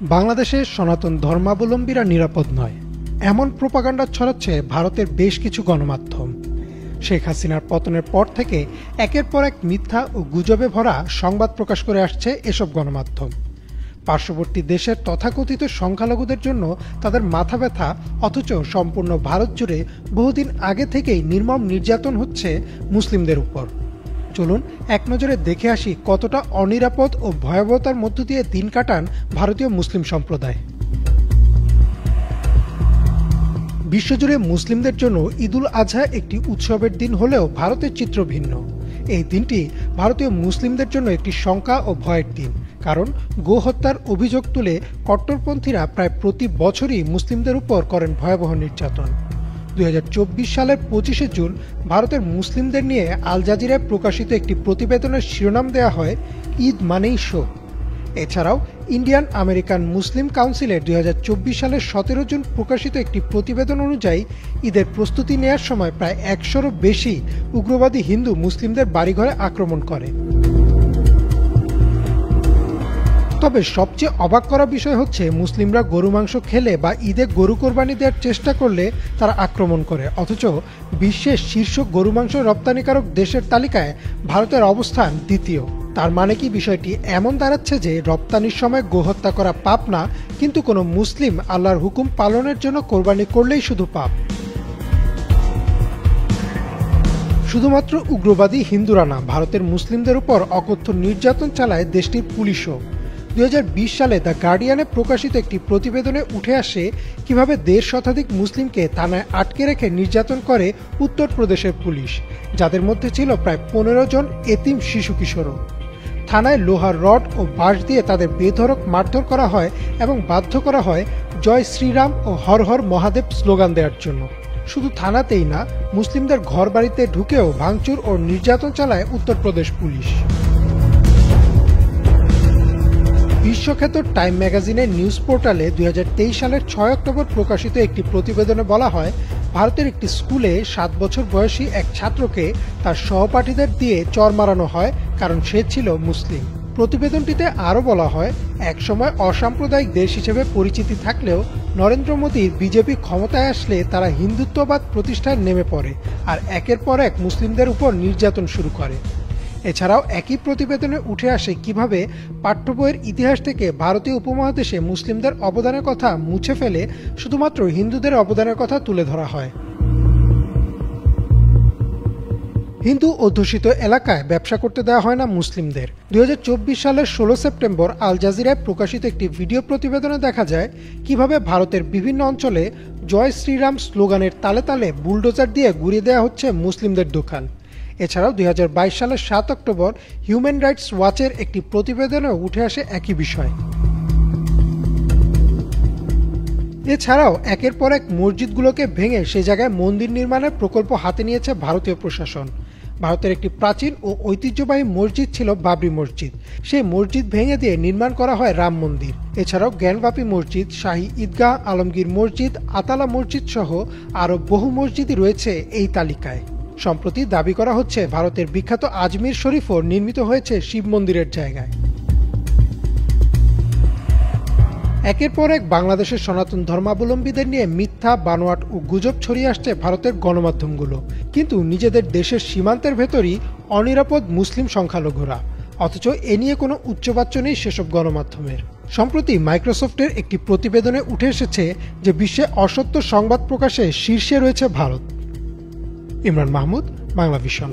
বাংলাদেশে সনাতন ধর্মাবলম্বীরা নিরাপদ নয়, এমন প্রোপাগান্ডা ছড়াচ্ছে ভারতের বেশ কিছু গণমাধ্যম। শেখ হাসিনার পতনের পর থেকে একের পর এক মিথ্যা ও গুজবে ভরা সংবাদ প্রকাশ করে আসছে এসব গণমাধ্যম। পার্শ্ববর্তী দেশের তথাকথিত সংখ্যালঘুদের জন্য তাদের মাথা ব্যথা, অথচ সম্পূর্ণ ভারত জুড়ে বহুদিন আগে থেকেই নির্মম নির্যাতন হচ্ছে মুসলিমদের উপর। চলুন এক নজরে দেখে আসি কতটা অনিরাপদ ও ভয়াবহতার মধ্য দিয়ে দিন কাটান ভারতীয় মুসলিম সম্প্রদায়। বিশ্বজুড়ে মুসলিমদের জন্য ঈদুল আজহা একটি উৎসবের দিন হলেও ভারতের চিত্র ভিন্ন। এই দিনটি ভারতীয় মুসলিমদের জন্য একটি শঙ্কা ও ভয়ের দিন, কারণ গো হত্যার অভিযোগ তুলে কট্টরপন্থীরা প্রায় প্রতি বছরই মুসলিমদের উপর করেন ভয়াবহ নির্যাতন। 2024 সালের 25শে জুন ভারতের মুসলিমদের নিয়ে আল জাজিরায় প্রকাশিত একটি প্রতিবেদনের শিরোনাম দেয়া হয় ঈদ মানেই শোক। এছাড়াও ইন্ডিয়ান আমেরিকান মুসলিম কাউন্সিলের 2024 সালের 17 জুন প্রকাশিত একটি প্রতিবেদন অনুযায়ী ঈদের প্রস্তুতি নেয়ার সময় প্রায় 100রও বেশি উগ্রবাদী হিন্দু মুসলিমদের বাড়িঘরে আক্রমণ করে। তবে সবচেয়ে অবাক করা বিষয় হচ্ছে, মুসলিমরা গরু মাংস খেলে বা ঈদে গরু কোরবানি দেওয়ার চেষ্টা করলে তারা আক্রমণ করে, অথচ বিশ্বের শীর্ষ গরু মাংস রপ্তানিকারক দেশের তালিকায় ভারতের অবস্থান দ্বিতীয়। তার মানে কি বিষয়টি এমন দাঁড়াচ্ছে যে রপ্তানির সময় গোহত্যা করা পাপ না, কিন্তু কোনো মুসলিম আল্লাহর হুকুম পালনের জন্য কোরবানি করলেই শুধু পাপ। শুধুমাত্র উগ্রবাদী হিন্দুরা না, ভারতের মুসলিমদের উপর অকথ্য নির্যাতন চালায় দেশটির পুলিশও। 2020 সালে দ্য গার্ডিয়ানে প্রকাশিত একটি প্রতিবেদনে উঠে আসে কিভাবে 1.5 শতাধিক মুসলিমকে থানায় আটকে রেখে নির্যাতন করে উত্তরপ্রদেশের পুলিশ, যাদের মধ্যে ছিল প্রায় 15 জন এতিম শিশু কিশোরও। থানায় লোহার রড ও বাঁশ দিয়ে তাদের বেধড়ক মারধর করা হয় এবং বাধ্য করা হয় জয় শ্রীরাম ও হর হর মহাদেব স্লোগান দেওয়ার জন্য। শুধু থানাতেই না, মুসলিমদের ঘর বাড়িতে ঢুকেও ভাঙচুর ও নির্যাতন চালায় উত্তরপ্রদেশ পুলিশ। বিশ্বখ্যাত টাইম ম্যাগাজিনের নিউজ পোর্টালে 2023 সালের 6 অক্টোবর প্রকাশিত একটি প্রতিবেদনে বলা হয়, ভারতের একটি স্কুলে 7 বছর বয়সী এক ছাত্রকে তার সহপাঠীদের দিয়ে চড় মারানো হয় কারণ সে ছিল মুসলিম। প্রতিবেদনটিতে আরও বলা হয়, একসময় অসাম্প্রদায়িক দেশ হিসেবে পরিচিতি থাকলেও নরেন্দ্র মোদীর বিজেপি ক্ষমতায় আসলে তারা হিন্দুত্ববাদ প্রতিষ্ঠায় নেমে পড়ে আর একের পর এক মুসলিমদের উপর নির্যাতন শুরু করে। এছাড়াও একই প্রতিবেদনে উঠে আসে কিভাবে পাঠ্য বইয়ের ইতিহাস থেকে ভারতীয় উপমহাদেশে মুসলিমদের অবদানের কথা মুছে ফেলে শুধুমাত্র হিন্দুদের অবদানের কথা তুলে ধরা হয়। হিন্দু অধ্যুষিত এলাকায় ব্যবসা করতে দেওয়া হয় না মুসলিমদের। 2024 সালের 16 সেপ্টেম্বর আল জাজিরায় প্রকাশিত একটি ভিডিও প্রতিবেদনে দেখা যায় কিভাবে ভারতের বিভিন্ন অঞ্চলে জয় শ্রীরাম স্লোগানের তালে তালে বুলডোজার দিয়ে গুঁড়িয়ে দেওয়া হচ্ছে মুসলিমদের দোকান। এছাড়াও 2022 সালের 7 অক্টোবর হিউম্যান রাইটস ওয়াচের একটি প্রতিবেদনেও উঠে আসে একই বিষয়। এছাড়াও একের পর এক মসজিদগুলোকে ভেঙে সে জায়গায় মন্দির নির্মাণের প্রকল্প হাতে নিয়েছে ভারতীয় প্রশাসন। ভারতের একটি প্রাচীন ও ঐতিহ্যবাহী মসজিদ ছিল বাবরি মসজিদ, সেই মসজিদ ভেঙে দিয়ে নির্মাণ করা হয় রাম মন্দির। এছাড়াও জ্ঞানবাপী মসজিদ, শাহী ঈদগাহ, আলমগীর মসজিদ, আতালা মসজিদ সহ আরও বহু মসজিদই রয়েছে এই তালিকায়। সম্প্রতি দাবি করা হচ্ছে ভারতের বিখ্যাত আজমির শরীফও নির্মিত হয়েছে শিব মন্দিরের জায়গায়। একের পর এক বাংলাদেশের সনাতন ধর্মাবলম্বীদের নিয়ে মিথ্যা, বানোয়াট ও গুজব ছড়িয়ে আসছে ভারতের গণমাধ্যমগুলো, কিন্তু নিজেদের দেশের সীমান্তের ভেতরই অনিরাপদ মুসলিম সংখ্যালঘুরা, অথচ এ নিয়ে কোনো উচ্চবাচ্য নেই সেসব গণমাধ্যমের। সম্প্রতি মাইক্রোসফটের একটি প্রতিবেদনে উঠে এসেছে যে বিশ্বে অসত্য সংবাদ প্রকাশে শীর্ষে রয়েছে ভারত। ইমরান মাহমুদ, বাংলা ভিশন।